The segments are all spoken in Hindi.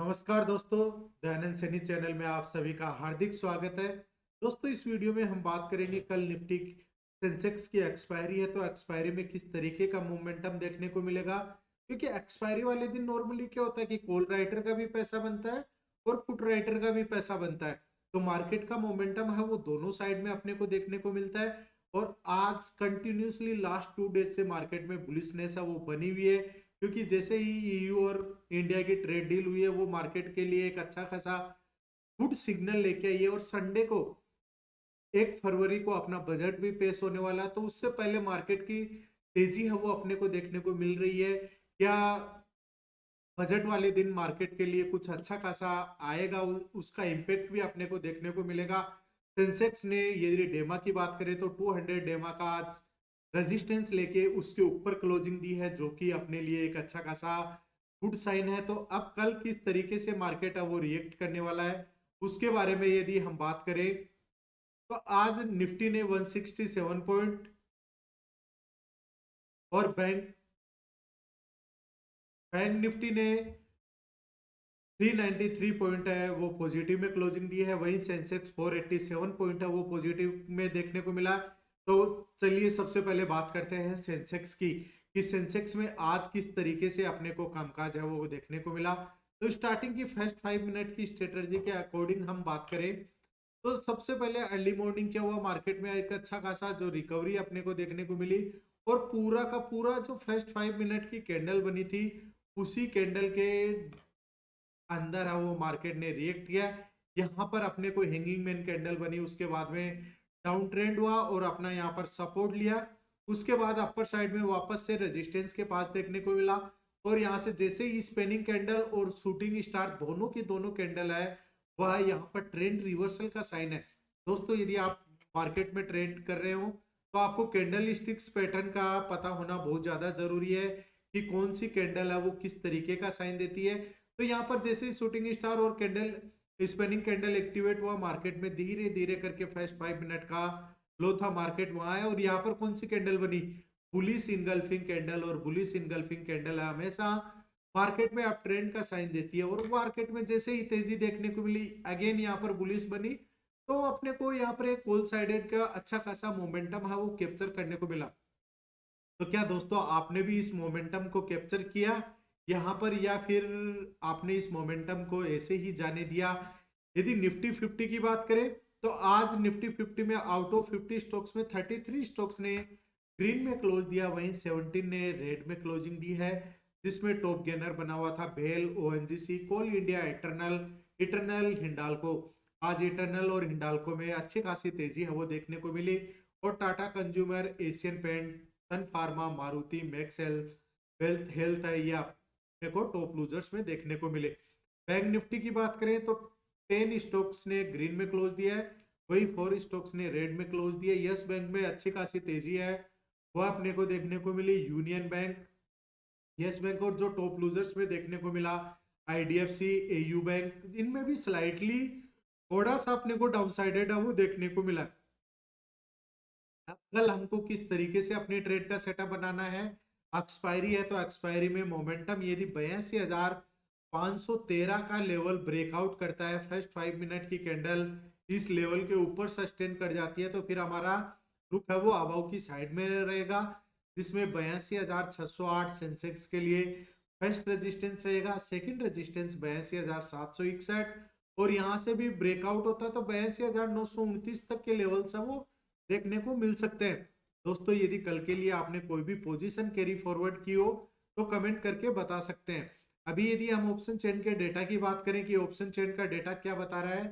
नमस्कार दोस्तों, दयानंद सैनी चैनल में आप सभी का हार्दिक स्वागत है। दोस्तों, इस वीडियो में हम बात करेंगे कल निफ्टी सेंसेक्स की एक्सपायरी है, तो एक्सपायरी में किस तरीके का मोमेंटम देखने को मिलेगा। क्योंकि एक्सपायरी वाले दिन नॉर्मली क्या होता है कि कॉल राइटर का भी पैसा बनता है और पुट राइटर का भी पैसा बनता है। तो मार्केट का मोमेंटम है वो दोनों साइड में अपने को देखने को मिलता है। और आज कंटिन्यूसली लास्ट 2 डेज से मार्केट में बुलिशनेस है वो बनी हुई है। क्योंकि जैसे ही ईयू और इंडिया की ट्रेड डील हुई है वो मार्केट के लिए एक अच्छा खासा गुड सिग्नल लेके आई है। और संडे को 1 फरवरी को अपना बजट भी पेश होने वाला है, तो उससे पहले मार्केट की तेजी है वो अपने को देखने को मिल रही है। क्या बजट वाले दिन मार्केट के लिए कुछ अच्छा खासा आएगा, उसका इम्पेक्ट भी अपने को देखने को मिलेगा। सेंसेक्स ने यदि डेमा की बात करें तो 200 डेमा का आज रेजिस्टेंस लेके उसके ऊपर क्लोजिंग दी है, जो कि अपने लिए एक अच्छा खासा गुड साइन है। तो अब कल किस तरीके से मार्केट है वो रिएक्ट करने वाला है, उसके बारे में यदि हम बात करें तो आज निफ्टी ने 167 पॉइंट और बैंक बैंक निफ्टी ने 393 पॉइंट है वो पॉजिटिव में क्लोजिंग दी है। वहीं सेंसेक्स 487 पॉइंट है वो पॉजिटिव में देखने को मिला। तो चलिए सबसे पहले बात करते हैं सेंसेक्स की, कि सेंसेक्स में आज किस तरीके से अपने को कामकाज है वो देखने को मिला। तो स्टार्टिंग की फर्स्ट 5 मिनट की स्ट्रेटजी के अकॉर्डिंग हम बात करें तो सबसे पहले अर्ली मॉर्निंग क्या हुआ, मार्केट में एक अच्छा खासा जो रिकवरी अपने को देखने को मिली। और पूरा का पूरा जो फर्स्ट 5 मिनट की कैंडल बनी थी उसी कैंडल के अंदर है वो मार्केट ने रिएक्ट किया। यहाँ पर अपने को हैंगिंग मैन कैंडल बनी, उसके बाद में डाउन ट्रेंड हुआ और अपना यहाँ पर सपोर्ट लिया। उसके बाद अपर साइड में वापस से रेजिस्टेंस के पास देखने को मिला। और यहाँ से जैसे ही स्पिनिंग कैंडल और शूटिंग स्टार दोनों की दोनों कैंडल है वह यहाँ पर ट्रेंड रिवर्सल का साइन है। दोस्तों, यदि आप मार्केट में ट्रेड कर रहे हो तो आपको कैंडल स्टिक्स पैटर्न का पता होना बहुत ज्यादा जरूरी है, कि कौन सी कैंडल है वो किस तरीके का साइन देती है। तो यहाँ पर जैसे ही शूटिंग स्टार और कैंडल स्पिनिंग कैंडल एक्टिवेट हुआ, मार्केट में धीरे धीरे करके फर्स्ट 5 मिनट का लो था मार्केट वहां है। और यहाँ पर कौन सी कैंडल बनी, बुलिश इनगल्फिंग कैंडल। और बुलिश इनगल्फिंग कैंडल हमेशा मार्केट में अप ट्रेंड का साइन देती है। और मार्केट में जैसे ही तेजी देखने को मिली अगेन यहाँ पर बुलिश बनी, तो अपने को यहाँ पर एक कोल साइडेड का अच्छा खासा मोमेंटम है वो कैप्चर करने को मिला। तो क्या दोस्तों आपने भी इस मोमेंटम को कैप्चर किया यहाँ पर, या फिर आपने इस मोमेंटम को ऐसे ही जाने दिया। यदि निफ्टी 50 की बात करें तो आज निफ्टी 50 में आउट ऑफ 50 स्टॉक्स में 33 स्टॉक्स ने ग्रीन में क्लोज दिया, वहीं 17 ने रेड में क्लोजिंग दी है। जिसमें टॉप गेनर बना हुआ था बेल, ओएनजीसी, कोल इंडिया, इटरनल इटरनल हिंडाल्को। आज इटरनल और हिंडाल्को में अच्छी खासी तेजी है वो देखने को मिली। और Tata consumer, Asian paint, Sun Pharma, Maruti, Max wealth health है, ये अपने को टॉप लूजर्स में देखने को मिले। बैंक निफ्टी की बात करें तो 10 स्टॉक्स ने ग्रीन में क्लोज दिया है, वही 4 स्टॉक्स ने रेड में क्लोज दिया। यस बैंक में अच्छी खासी तेजी है वो अपने को देखने को मिली। यूनियन बैंक, यस बैंक, और जो टॉप लूजर्स में देखने को मिला आईडीएफसी, एयू बैंक, इनमें भी स्लाइटली थोड़ा सा अपने को डाउन साइडेड है वो देखने को मिला। अब कल हमको किस तरीके से अपने ट्रेड का सेटअप बनाना है, एक्सपायरी है तो एक्सपायरी में मोमेंटम यदि 82,513 का लेवल ब्रेकआउट करता है, फर्स्ट 5 मिनट की कैंडल इस लेवल के ऊपर सस्टेन कर जाती है, तो फिर हमारा रुख है वो अबाव की साइड में रहेगा। जिसमें 82,608 सेंसेक्स के लिए फर्स्ट रेजिस्टेंस रहेगा, सेकंड रेजिस्टेंस 82,761। और यहाँ से भी ब्रेकआउट होता है तो 82,929 तक के लेवल्स है वो देखने को मिल सकते हैं। दोस्तों, यदि कल के लिए आपने कोई भी पोजीशन कैरी फॉरवर्ड की हो तो कमेंट करके बता सकते हैं। अभी यदि हम ऑप्शन चेन के डेटा की बात करें कि ऑप्शन चेन का डेटा क्या बता रहा है,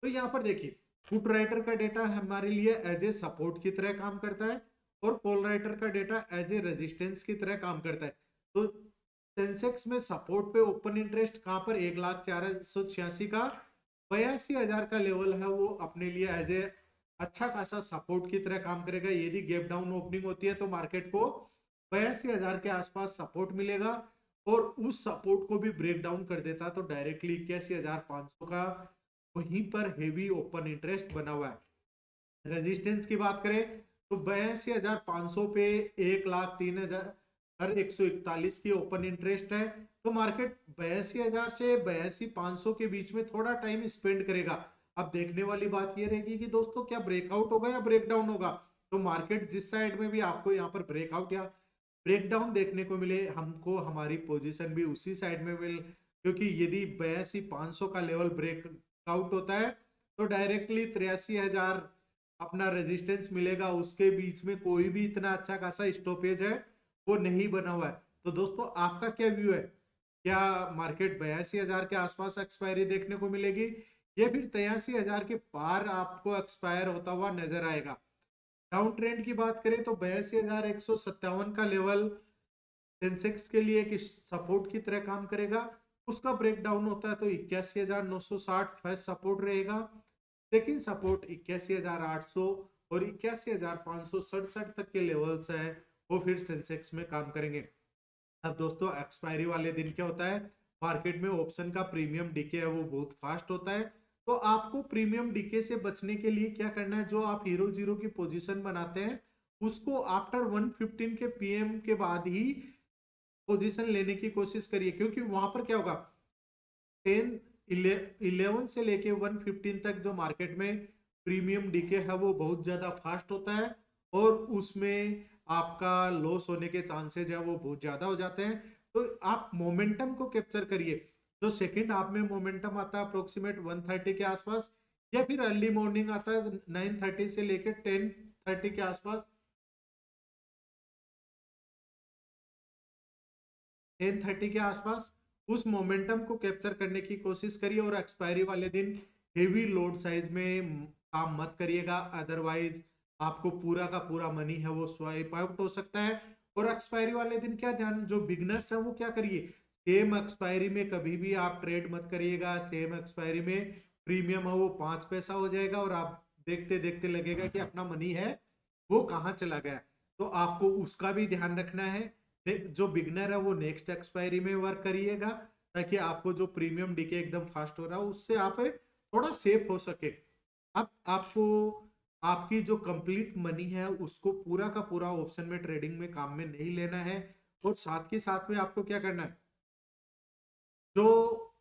तो यहाँ पर देखिए पुट राइटर का डेटा हमारे लिए एज ए सपोर्ट की तरह काम करता है और कॉल राइटर का डेटा एज ए रेजिस्टेंस की तरह काम करता है। तो सेंसेक्स में सपोर्ट पे ओपन इंटरेस्ट कहां पर 1,04,86 का 82,000 का लेवल है वो अपने लिए एज ए अच्छा खासा सपोर्ट की तरह काम करेगा। यदि गैप डाउन ओपनिंग होती है तो मार्केट को 82,000 के आसपास सपोर्ट मिलेगा। और उस सपोर्ट को भी ब्रेक डाउन कर देता तो डायरेक्टली 81,500 का वहीं पर हेवी ओपन इंटरेस्ट बना हुआ है। रेजिस्टेंस की बात करें तो 82,500 पे 1,03,000 और 141 की ओपन इंटरेस्ट है। तो मार्केट 82,000 से 82,500 के बीच में थोड़ा टाइम स्पेंड करेगा। अब देखने वाली बात ये रहेगी कि दोस्तों क्या ब्रेकआउट होगा या ब्रेकडाउन होगा। तो मार्केट जिस साइड में भी आपको यहाँ पर ब्रेकआउट या ब्रेकडाउन देखने को मिले, हमको हमारी पोजीशन भी उसी साइड में मिल, क्योंकि यदि 82,500 का लेवल ब्रेकआउट होता है तो डायरेक्टली 83,000 अपना रेजिस्टेंस मिलेगा। उसके बीच में कोई भी इतना अच्छा खासा स्टॉपेज है वो नहीं बना हुआ है। तो दोस्तों आपका क्या व्यू है, क्या मार्केट 82,000 के आसपास एक्सपायरी देखने को मिलेगी या फिर 83,000 के पार आपको एक्सपायर होता हुआ नजर आएगा। डाउन ट्रेंड की बात करें तो 82,157 का लेवल सेंसेक्स के लिए एक सपोर्ट की तरह काम करेगा। उसका ब्रेकडाउन होता है तो 81,960 फर्स्ट सपोर्ट रहेगा। सेकंड सपोर्ट 81,800 और 81,567 तक के लेवल्स हैं, वो फिर सेंसेक्स में काम करेंगे। अब दोस्तों एक्सपायरी वाले दिन क्या होता है, मार्केट में ऑप्शन का प्रीमियम डीके है वो बहुत फास्ट होता है। तो आपको प्रीमियम डीके से बचने के लिए क्या करना है, जो आप हीरो जीरो की पोजीशन बनाते हैं उसको आफ्टर 115 के पीएम के बाद ही पोजीशन लेने की कोशिश करिए, क्योंकि वहां पर क्या होगा 10 11 से लेके 115 तक जो मार्केट में प्रीमियम डीके है वो बहुत ज्यादा फास्ट होता है और उसमें आपका लॉस होने के चांसेज है वो बहुत ज्यादा हो जाते हैं। तो आप मोमेंटम को कैप्चर करिए। जो सेकंड हाफ में मोमेंटम आता है अप्रोक्सीमेट 130 के आसपास, या फिर अर्ली मॉर्निंग आता है 9:30 से लेकर 10:30 के आसपास, 10:30 के आसपास उस मोमेंटम को कैप्चर करने की कोशिश करिए और एक्सपायरी वाले दिन हेवी लोड साइज में काम मत करिएगा, अदरवाइज आपको पूरा का पूरा मनी है वो स्वाइप आउट हो सकता है। और एक्सपायरी वाले दिन क्या ध्यान, जो बिगनर्स है वो क्या करिए, सेम एक्सपायरी में कभी भी आप ट्रेड मत करिएगा। सेम एक्सपायरी में प्रीमियम है वो 5 पैसा हो जाएगा और आप देखते देखते लगेगा कि अपना मनी है वो कहाँ चला गया। तो आपको उसका भी ध्यान रखना है। जो बिगनर है वो नेक्स्ट एक्सपायरी में वर्क करिएगा, ताकि आपको जो प्रीमियम डीके एकदम फास्ट हो रहा है उससे आप थोड़ा सेफ हो सके। अब आपको आपकी जो कंप्लीट मनी है उसको पूरा का पूरा ऑप्शन में ट्रेडिंग में काम में नहीं लेना है। और साथ के साथ में आपको क्या करना है, जो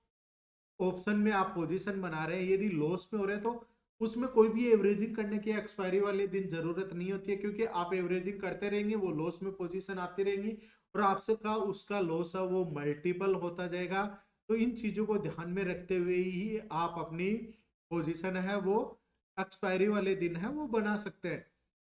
ऑप्शन में आप पोजीशन बना रहे हैं यदि लॉस में हो रहे हैं तो उसमें कोई भी एवरेजिंग करने की एक्सपायरी वाले दिन जरूरत नहीं होती है, क्योंकि आप एवरेजिंग करते रहेंगे वो लॉस में पोजीशन आती रहेंगी और आपसे का उसका लॉस है वो मल्टीपल होता जाएगा। तो इन चीजों को ध्यान में रखते हुए ही आप अपनी पोजीशन है वो एक्सपायरी वाले दिन है वो बना सकते हैं।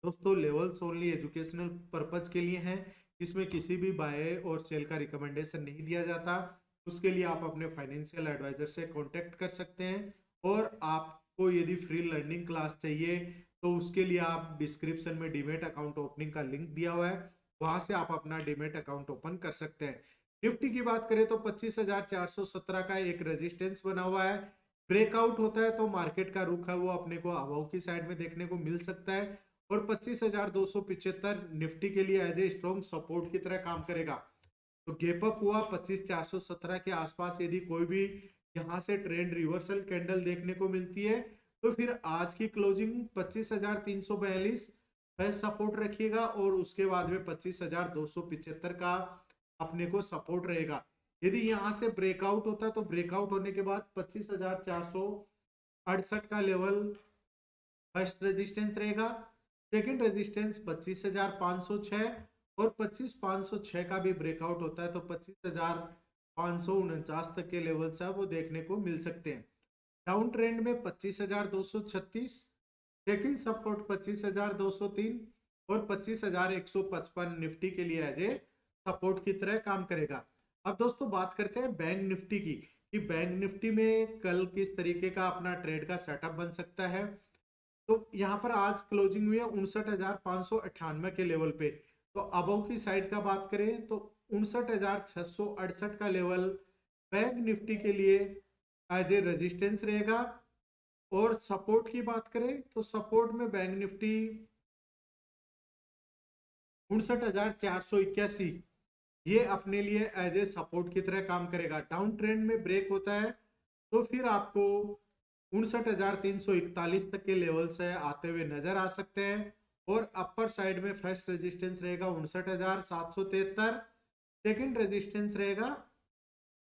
दोस्तों लेवल्स ओनली एजुकेशनल पर्पज के लिए हैं, इसमें किसी भी बाय और सेल का रिकमेंडेशन नहीं दिया जाता। उसके लिए आप अपने फाइनेंशियल एडवाइजर से कांटेक्ट कर सकते हैं। और आपको यदि फ्री लर्निंग क्लास चाहिए तो उसके लिए आप डिस्क्रिप्शन में डीमेट अकाउंट ओपनिंग का लिंक दिया हुआ है, वहां से आप अपना डीमेट अकाउंट ओपन कर सकते हैं। निफ्टी की बात करें तो 25,417 का एक रेजिस्टेंस बना हुआ है। ब्रेकआउट होता है तो मार्केट का रुख है वो अपने को अबव की साइड में देखने को मिल सकता है और 25,275 निफ्टी के लिए एज ए स्ट्रॉन्ग सपोर्ट की तरह काम करेगा। तो गैप अप हुआ 25,417 के आसपास, यदि कोई भी यहां से ट्रेंड रिवर्सल कैंडल देखने को मिलती है तो फिर आज की क्लोजिंग 25,342 पे सपोर्ट रखिएगा और उसके बाद में 25,275 का अपने को सपोर्ट रहेगा। यदि यहां से ब्रेकआउट होता है तो ब्रेकआउट होने के बाद 25,468 का लेवल फर्स्ट रेजिस्टेंस रहेगा। सेकंड रेजिस्टेंस 25,506 और 25,506 का भी ब्रेकआउट होता है तो 25,549 तक के लेवल्स है वो देखने को मिल सकते हैं। डाउन ट्रेंड में 25,236, सेकंड सपोर्ट 25,203 और 25,155 निफ्टी के लिए एज ए सपोर्ट की तरह काम करेगा। अब दोस्तों बात करते हैं बैंक निफ्टी की, कि बैंक निफ्टी में कल किस तरीके का अपना ट्रेड का सेटअप बन सकता है। तो यहाँ पर आज क्लोजिंग हुई है 59,598 के लेवल पे। तो अबव की साइड का बात करें तो 59,668 का लेवल बैंक निफ्टी के लिए एज ए रेजिस्टेंस रहेगा। और सपोर्ट की बात करें तो सपोर्ट में बैंक निफ्टी 59,481 ये अपने लिए एज ए सपोर्ट की तरह काम करेगा। डाउन ट्रेंड में ब्रेक होता है तो फिर आपको 59,341 तक के लेवल से आते हुए नजर आ सकते हैं और अपर साइड में फर्स्ट रेजिस्टेंस रहेगा 59,773, सेकंड रेजिस्टेंस रहेगा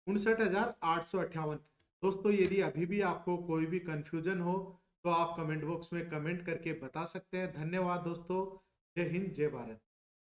59,858। दोस्तों यदि अभी भी आपको कोई भी कंफ्यूजन हो तो आप कमेंट बॉक्स में कमेंट करके बता सकते हैं। धन्यवाद दोस्तों। जय हिंद, जय भारत।